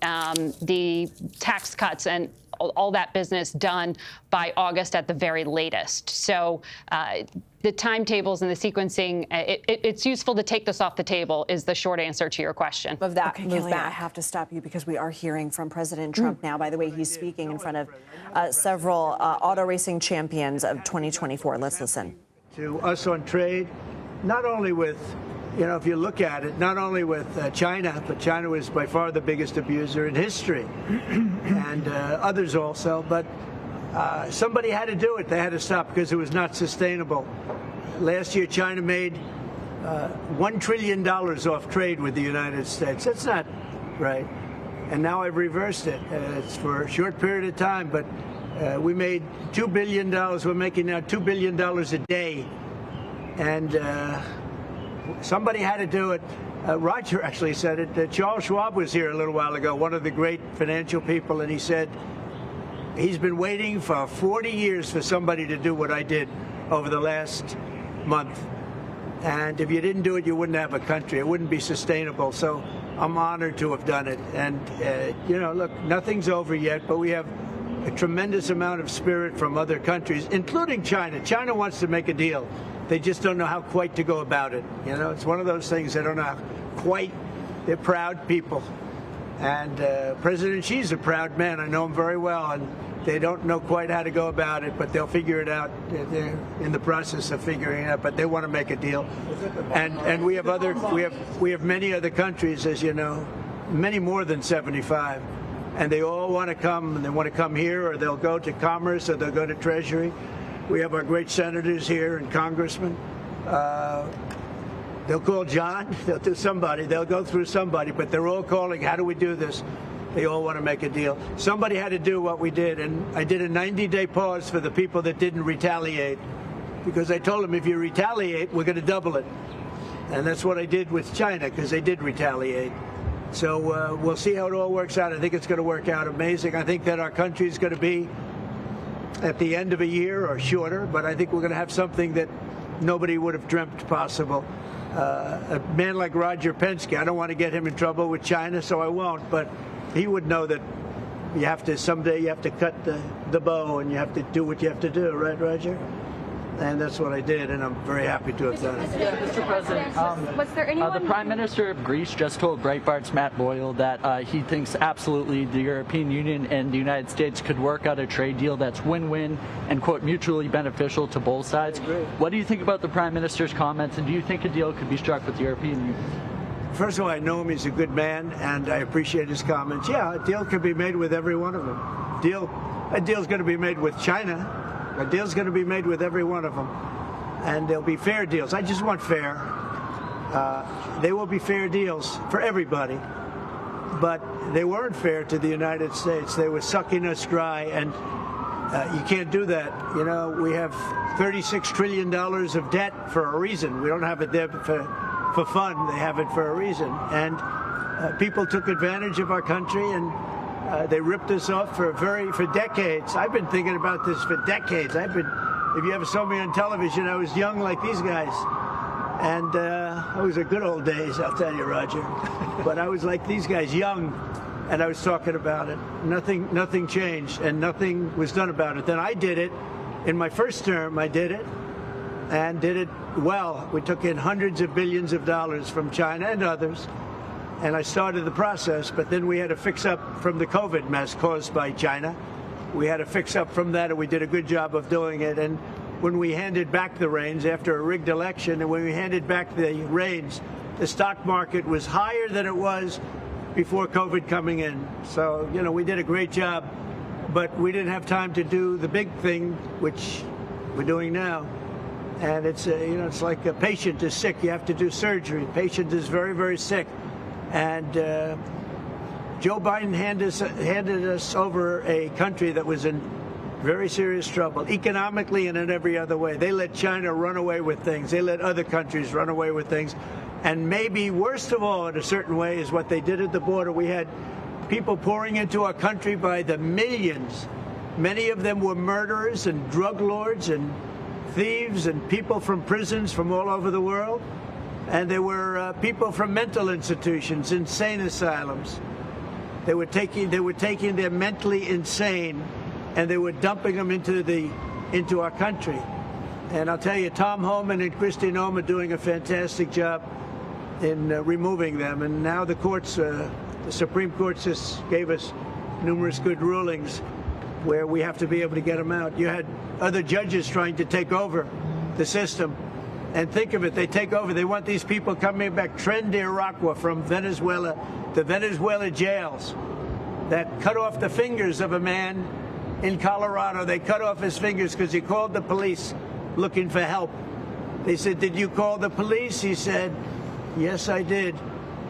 the tax cuts and all that business done by August at the very latest. So the timetables and the sequencing, it's useful to take this off the table is the short answer to your question. Of that movement. I have to stop you because we are hearing from President Trump now. By the way, he's speaking in front of several auto racing champions of 2024. Let's listen. To us on trade, not only with, if you look at it, not only with China, but China was by far the biggest abuser in history, and others also, but somebody had to do it. They had to stop because it was not sustainable. Last year, China made $1 trillion off trade with the United States. That's not right. And now I've reversed it. It's for a short period of time, but we made $2 billion. We're making now $2 billion a day. And somebody had to do it. Roger actually said it. Charles Schwab was here a little while ago, one of the great financial people, and he said he's been waiting for 40 years for somebody to do what I did over the last month. And if you didn't do it, you wouldn't have a country. It wouldn't be sustainable. So I'm honored to have done it. And, look, nothing's over yet, but we have a tremendous amount of spirit from other countries, including China. China wants to make a deal. They just don't know how quite to go about it. It's one of those things they don't know how quite. They're proud people. And President Xi's a proud man. I know him very well. And they don't know quite how to go about it, but they'll figure it out. They're in the process of figuring it out, but they want to make a deal. And we have many other countries, as you know, many more than 75. And they all want to come, and they want to come here, or they'll go to Commerce, or they'll go to Treasury. We have our great senators here and congressmen. They'll call John, they'll do somebody, they'll go through somebody, but they're all calling, how do we do this? They all want to make a deal. Somebody had to do what we did, and I did a 90-day pause for the people that didn't retaliate, because I told them if you retaliate, we're going to double it. And that's what I did with China, because they did retaliate. So we'll see how it all works out. I think it's going to work out amazing. I think that our country is going to be at the end of a year or shorter, but I think we're going to have something that nobody would have dreamt possible. A man like Roger Penske, I don't want to get him in trouble with China, so I won't, but he would know that someday you have to cut the bow and you have to do what you have to do, right, Roger? And that's what I did, and I'm very happy to have done it. Mr. President, was there anyone the Prime Minister of Greece just told Breitbart's Matt Boyle that he thinks absolutely the European Union and the United States could work out a trade deal that's win-win and, quote, mutually beneficial to both sides. What do you think about the Prime Minister's comments, and do you think a deal could be struck with the European Union? First of all, I know him. He's a good man, and I appreciate his comments. Yeah, a deal can be made with every one of them. A deal's going to be made with China. A deal's going to be made with every one of them. And there'll be fair deals. I just want fair. They will be fair deals for everybody. But they weren't fair to the United States. They were sucking us dry, and you can't do that. You know, we have $36 trillion of debt for a reason. We don't have it there for fun. They have it for a reason. And people took advantage of our country, and they ripped us off for decades. I've been thinking about this for decades. If you ever saw me on television, I was young like these guys. And those are good old days, I'll tell you, Roger. But I was like these guys, young, and I was talking about it. Nothing changed, and nothing was done about it. Then I did it. In my first term, I did it, and did it well. We took in hundreds of billions of dollars from China and others, and I started the process, but then we had to fix up from the COVID mess caused by China. We had to fix up from that, and we did a good job of doing it. And when we handed back the reins after a rigged election, and when we handed back the reins, the stock market was higher than it was before COVID coming in. So, you know, we did a great job, but we didn't have time to do the big thing, which we're doing now. And it's, you know, it's like a patient is sick, you have to do surgery. Patient is very, very sick. And Joe Biden handed us over a country that was in very serious trouble, economically and in every other way. They let China run away with things. They let other countries run away with things. And maybe worst of all, in a certain way, is what they did at the border. We had people pouring into our country by the millions. Many of them were murderers and drug lords and thieves and people from prisons from all over the world. And there were people from mental institutions, insane asylums. They were taking their mentally insane, and they were dumping them into our country. And I'll tell you, Tom Homan and Kristi Noem are doing a fantastic job in removing them. And now the courts, the Supreme Court just gave us numerous good rulings where we have to be able to get them out. You had other judges trying to take over the system. And think of it, they take over. They want these people coming back, Tren de Aragua from Venezuela, the Venezuela jails that cut off the fingers of a man in Colorado. They cut off his fingers because he called the police looking for help. They said, "Did you call the police?" He said, "Yes, I did."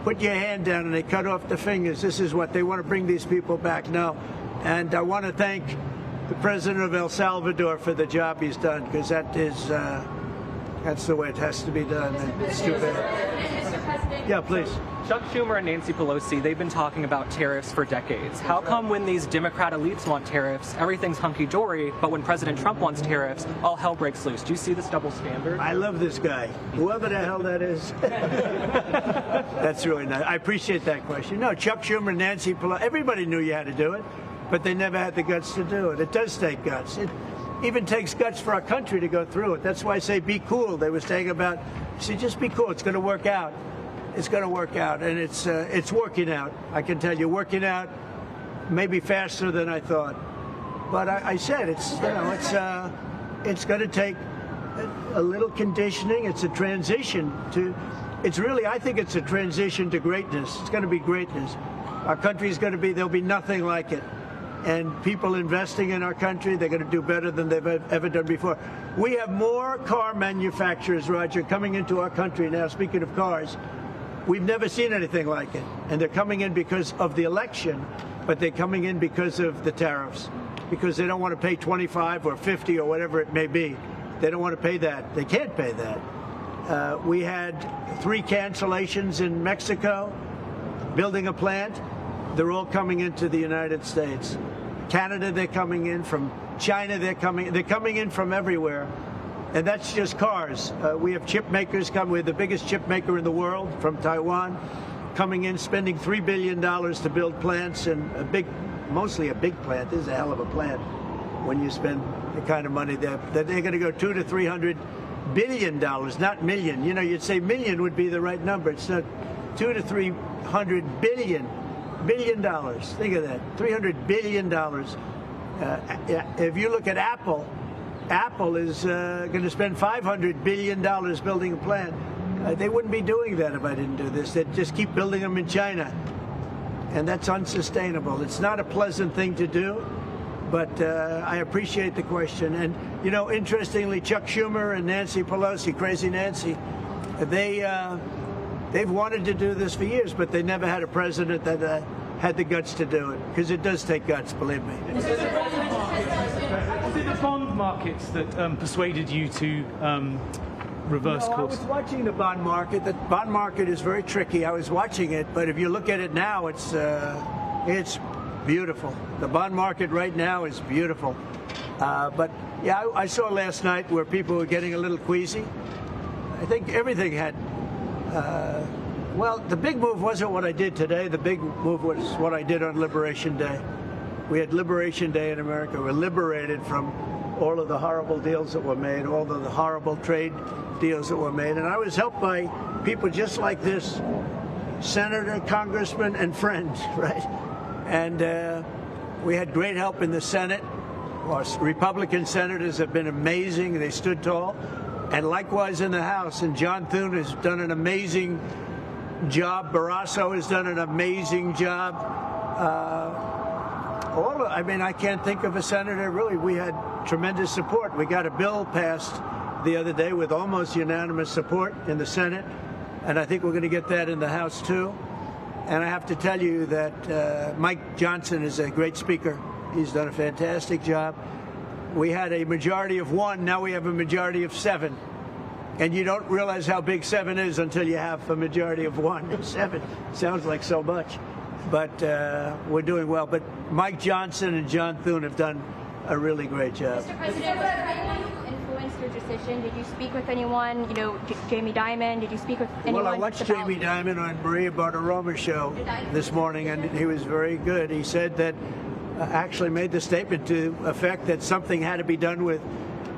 "Put your hand down," and they cut off the fingers. This is what they want to bring these people back now. And I want to thank the president of El Salvador for the job he's done, because that's the way it has to be done. It's too bad. Yeah, please. Chuck Schumer and Nancy Pelosi, they've been talking about tariffs for decades. How come when these Democrat elites want tariffs, everything's hunky-dory, but when President Trump wants tariffs, all hell breaks loose? Do you see this double standard? I love this guy, whoever the hell that is. That's really nice. I appreciate that question. No, Chuck Schumer, Nancy Pelosi, everybody knew you had to do it, but they never had the guts to do it. It does take guts. It even takes guts for our country to go through it. That's why I say be cool. They were saying about, see, just be cool. It's going to work out. It's going to work out, and it's working out. I can tell you, working out maybe faster than I thought. But I said it's going to take a little conditioning. It's a transition to. It's really, I think it's a transition to greatness. It's going to be greatness. Our country is going to be. There'll be nothing like it. And people investing in our country, they're going to do better than they've ever done before. We have more car manufacturers, Roger, coming into our country now. Speaking of cars. We've never seen anything like it. And they're coming in because of the election, but they're coming in because of the tariffs, because they don't want to pay 25 or 50 or whatever it may be. They don't want to pay that. They can't pay that. We had 3 cancellations in Mexico, building a plant. They're all coming into the United States. Canada, they're coming in. From China, they're coming in from everywhere. And that's just cars. We have chip makers coming. We're the biggest chip maker in the world from Taiwan, coming in, spending $3 billion to build plants, and mostly a big plant. This is a hell of a plant when you spend the kind of money there. They're going to go $200 to $300 billion, not million. You know, you'd say million would be the right number. It's not $200 to $300 billion. Think of that, $300 billion. If you look at Apple is going to spend $500 billion building a plant. They wouldn't be doing that if I didn't do this. They'd just keep building them in China. And that's unsustainable. It's not a pleasant thing to do, But I appreciate the question. And, you know, interestingly, Chuck Schumer and Nancy Pelosi, Crazy Nancy, they've wanted to do this for years, but they never had a president that had the guts to do it, because it does take guts, believe me. Was it the bond markets that persuaded you to reverse course? I was watching the bond market. The bond market is very tricky. I was watching it, but if you look at it now, it's beautiful. The bond market right now is beautiful. But yeah, I saw last night where people were getting a little queasy. I think everything had. Well, the big move wasn't what I did today. The big move was what I did on Liberation Day. We had Liberation Day in America. We're liberated from all of the horrible deals that were made, all of the horrible trade deals that were made. And I was helped by people just like this, senator, congressman, and friends, right? And we had great help in the Senate. Our Republican senators have been amazing. They stood tall. And likewise in the House. And John Thune has done an amazing job. Barrasso has done an amazing job. I mean, I can't think of a senator, really. We had tremendous support. We got a bill passed the other day with almost unanimous support in the Senate. And I think we're going to get that in the House, too. And I have to tell you that Mike Johnson is a great speaker. He's done a fantastic job. We had a majority of 1. Now we have a majority of 7. And you don't realize how big 7 is until you have a majority of 1. 7 sounds like so much. But we're doing well. But Mike Johnson and John Thune have done a really great job. Mr. President, was anyone influenced your decision? Did you speak with anyone, you know, Jamie Dimon? Did you speak with anyone? Well, I watched Jamie Dimon on Maria Bartiromo's show this morning, and he was very good. He said that actually made the statement to effect that something had to be done with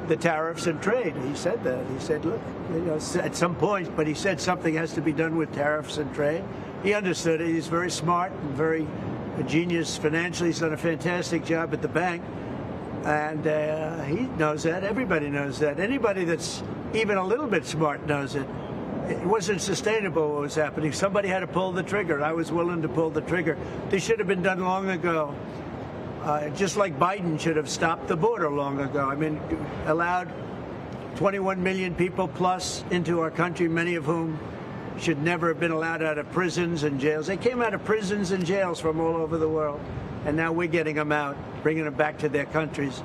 the tariffs and trade. He said that. He said, look, you know, at some point, but he said something has to be done with tariffs and trade. He understood it. He's very smart and very a genius financially. He's done a fantastic job at the bank. And he knows that. Everybody knows that. Anybody that's even a little bit smart knows it. It wasn't sustainable what was happening. Somebody had to pull the trigger. I was willing to pull the trigger. This should have been done long ago. Just like Biden should have stopped the border long ago. I mean, allowed 21 million people plus into our country, many of whom should never have been allowed out of prisons and jails. They came out of prisons and jails from all over the world. And now we're getting them out, bringing them back to their countries.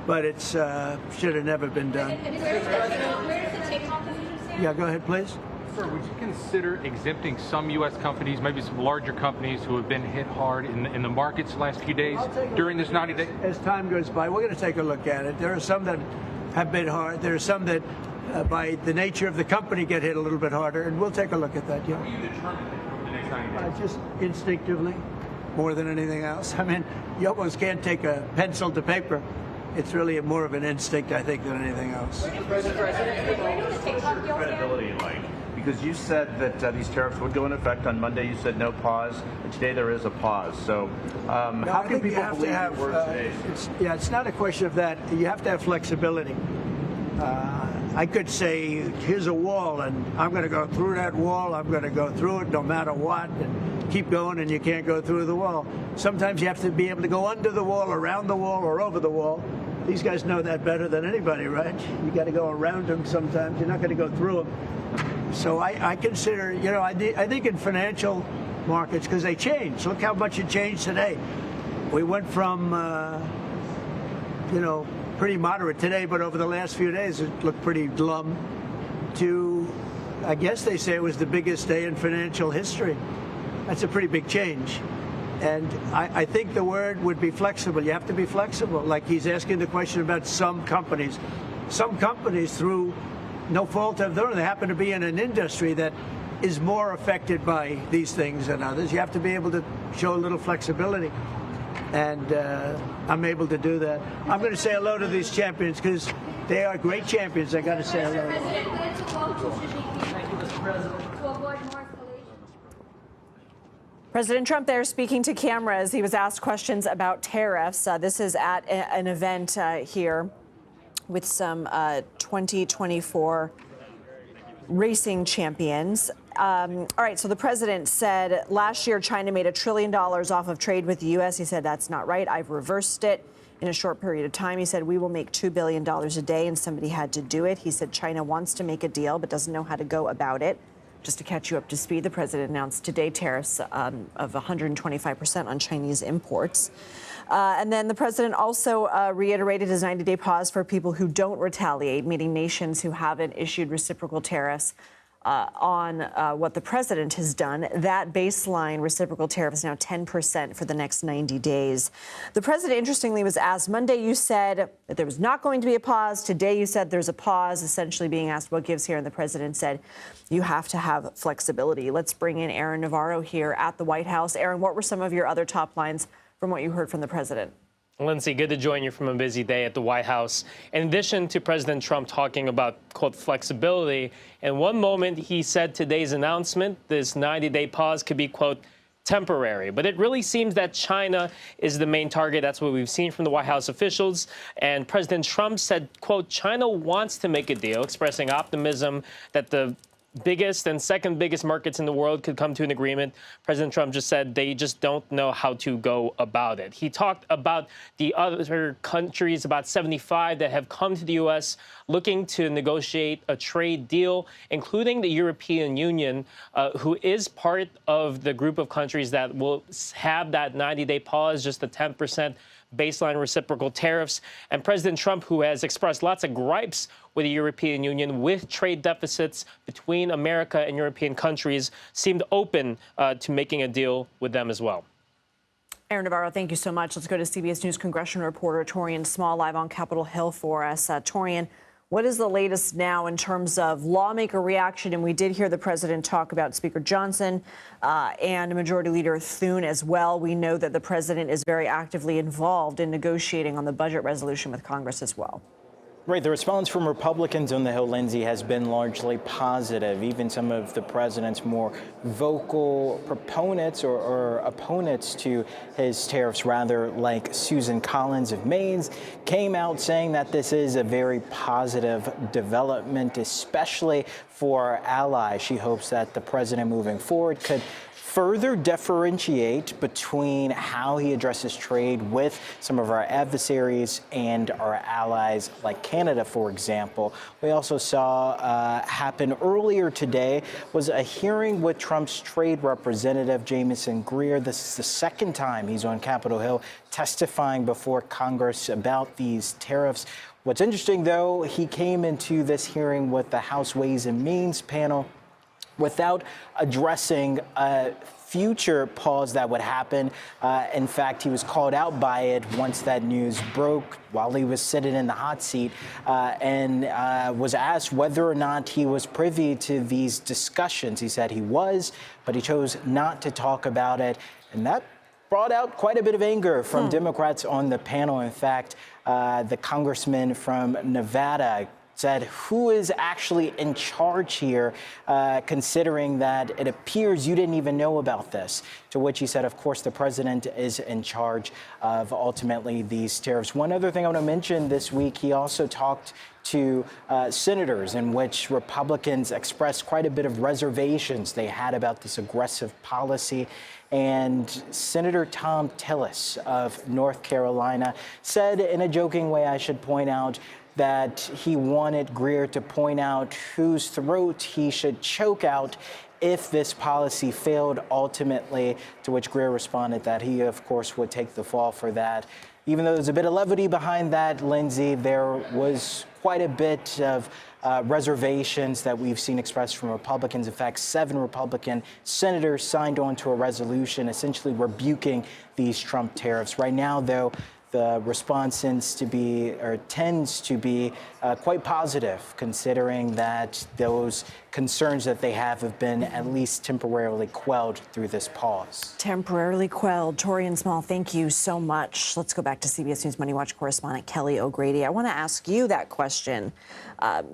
But it should have never been done. Where does the takeoff position stand? Yeah, go ahead, please. Sir, would you consider exempting some U.S. companies, maybe some larger companies who have been hit hard in the markets the last few days during this 90 days? As time goes by, we're going to take a look at it. There are some that have been hard. There are some that, by the nature of the company, get hit a little bit harder, and we'll take a look at that, yeah. How do you determine the next 90 days? Just instinctively, more than anything else. I mean, you almost can't take a pencil to paper. It's really more of an instinct, I think, than anything else. What's your credibility like? Because you said that these tariffs would go into effect on Monday. You said no pause. And today there is a pause. So how can people believe your words today? It's not a question of that. You have to have flexibility. I could say, here's a wall, and I'm going to go through that wall. I'm going to go through it no matter what. And keep going, and you can't go through the wall. Sometimes you have to be able to go under the wall, around the wall, or over the wall. These guys know that better than anybody, right? You got to go around them sometimes. You're not going to go through them. So I consider, you know, I think in financial markets, because they change. Look how much it changed today. We went from, you know, pretty moderate today, but over the last few days it looked pretty glum, to, I guess they say it was the biggest day in financial history. That's a pretty big change. And I think the word would be flexible. You have to be flexible. Like he's asking the question about some companies. Some companies, through no fault of their own, they happen to be in an industry that is more affected by these things than others. You have to be able to show a little flexibility. And I'm able to do that. I'm going to say hello to these champions because they are great champions. I got to say hello. President Trump there speaking to cameras. He was asked questions about tariffs. This is at an event here with some 2024 racing champions. All right, so the president said last year China made $1 trillion off of trade with the U.S. He said that's not right. I've reversed it. in a short period of time. He said, we will make $2 billion a day, and somebody had to do it. He said China wants to make a deal but doesn't know how to go about it. Just to catch you up to speed, the president announced today tariffs of 125% on Chinese imports. And then the president also reiterated his 90-day pause for people who don't retaliate, meaning nations who haven't issued reciprocal tariffs on what the president has done. That baseline reciprocal tariff is now 10% for the next 90 days. The president, interestingly, was asked Monday, you said that there was not going to be a pause. Today, you said there's a pause, essentially being asked what gives here. And the president said, you have to have flexibility. Let's bring in Aaron Navarro here at the White House. Aaron, what were some of your other top lines from what you heard from the president? Lindsay, good to join you from a busy day at the White House. In addition to President Trump talking about, quote, flexibility, in one moment he said today's announcement, this 90-day pause could be, quote, temporary. But it really seems that China is the main target. That's what we've seen from the White House officials. And President Trump said, quote, China wants to make a deal, expressing optimism that the biggest and second biggest markets in the world could come to an agreement. President Trump just said they just don't know how to go about it. He talked about the other countries, about 75 that have come to the U.S. looking to negotiate a trade deal, including the European Union, who is part of the group of countries that will have that 90-day pause, just the 10% baseline reciprocal tariffs. And President Trump, who has expressed lots of gripes with the European Union with trade deficits between America and European countries, seemed open to making a deal with them as well. Aaron Navarro, thank you so much. Let's go to CBS News congressional reporter Torian Small live on Capitol Hill for us. Torian, what is the latest now in terms of lawmaker reaction? And we did hear the president talk about Speaker Johnson and Majority Leader Thune as well. We know that the president is very actively involved in negotiating on the budget resolution with Congress as well. Right. The response from Republicans on the Hill, Lindsay, has been largely positive. Even some of the president's more vocal proponents or opponents to his tariffs, rather, like Susan Collins of Maine, came out saying that this is a very positive development, especially for allies. She hopes that the president moving forward could further differentiate between how he addresses trade with some of our adversaries and our allies, like Canada, for example. We also saw happen earlier today was a hearing with Trump's trade representative, Jamieson Greer. This is the second time he's on Capitol Hill testifying before Congress about these tariffs. What's interesting, though, he came into this hearing with the House Ways and Means panel without addressing a future pause that would happen. In fact, he was called out by it once that news broke while he was sitting in the hot seat and was asked whether or not he was privy to these discussions. He said he was, but he chose not to talk about it. And that brought out quite a bit of anger from Democrats on the panel. In fact, the congressman from Nevada said, who is actually in charge here, considering that it appears you didn't even know about this? To which he said, of course, the president is in charge of ultimately these tariffs. One other thing I want to mention this week, he also talked to senators in which Republicans expressed quite a bit of reservations they had about this aggressive policy. And Senator Tom Tillis of North Carolina said, in a joking way, I should point out, that he wanted Greer to point out whose throat he should choke out if this policy failed ultimately, to which Greer responded that he, of course, would take the fall for that. Even though there's a bit of levity behind that, Lindsay, there was quite a bit of reservations that we've seen expressed from Republicans. In fact, 7 Republican senators signed on to a resolution essentially rebuking these Trump tariffs. Right now, though, the response tends to be quite positive, considering that those concerns that they have been at least temporarily quelled through this pause. Temporarily quelled. Torian Small, thank you so much. Let's go back to CBS News Money Watch correspondent Kelly O'Grady. I want to ask you that question,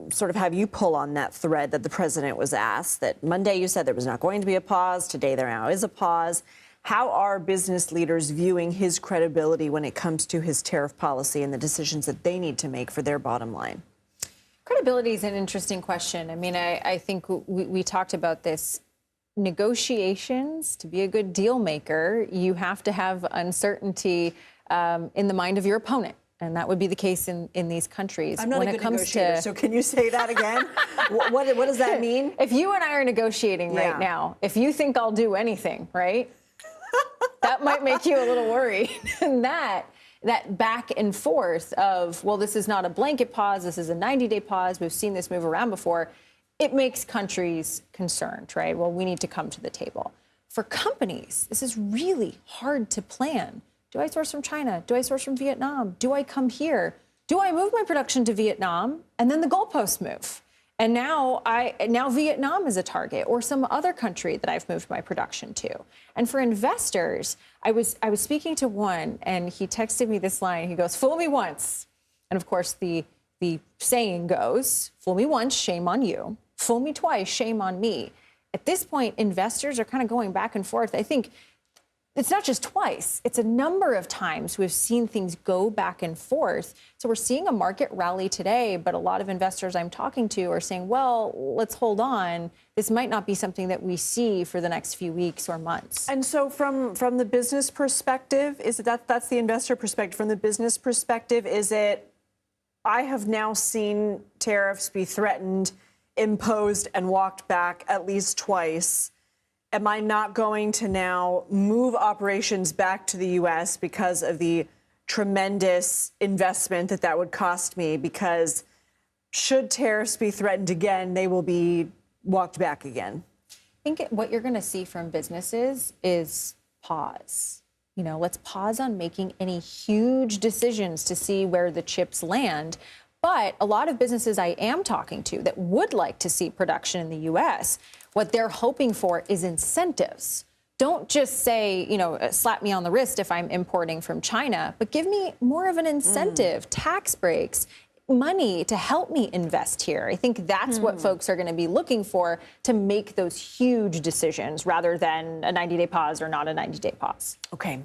sort of have you pull on that thread that the president was asked, that Monday you said there was not going to be a pause. Today there now is a pause. How are business leaders viewing his credibility when it comes to his tariff policy and the decisions that they need to make for their bottom line? Credibility is an interesting question. I mean, I think we talked about this. Negotiations, to be a good deal maker, you have to have uncertainty in the mind of your opponent. And that would be the case in these countries. I'm not when a it good comes negotiator, to, so can you say that again? what does that mean? If you and I are negotiating right now, if you think I'll do anything, right, that might make you a little worried. And that back and forth of, well, this is not a blanket pause, this is a 90-day pause, we've seen this move around before, it makes countries concerned, right? Well, we need to come to the table. For companies, this is really hard to plan. Do I source from China? Do I source from Vietnam? Do I come here? Do I move my production to Vietnam? And then the goalposts move. And now Vietnam is a target, or some other country that I've moved my production to. And for investors, I was speaking to one, and he texted me this line. He goes, "Fool me once." And of course, the saying goes, "Fool me once, shame on you. Fool me twice, shame on me." At this point, investors are kind of going back and forth. I think it's not just twice. It's a number of times we've seen things go back and forth. So we're seeing a market rally today, but a lot of investors I'm talking to are saying, well, let's hold on. This might not be something that we see for the next few weeks or months. And so from the business perspective, is it that's the investor perspective. From the business perspective, is it, I have now seen tariffs be threatened, imposed, and walked back at least twice. Am I not going to now move operations back to the U.S. because of the tremendous investment that would cost me? Because should tariffs be threatened again, they will be walked back again. I think what you're going to see from businesses is pause. Let's pause on making any huge decisions to see where the chips land. But a lot of businesses I am talking to that would like to see production in the U.S., what they're hoping for is incentives. Don't just say, slap me on the wrist if I'm importing from China, but give me more of an incentive, tax breaks, money to help me invest here. I think that's what folks are going to be looking for to make those huge decisions rather than a 90-day pause or not a 90-day pause. Okay.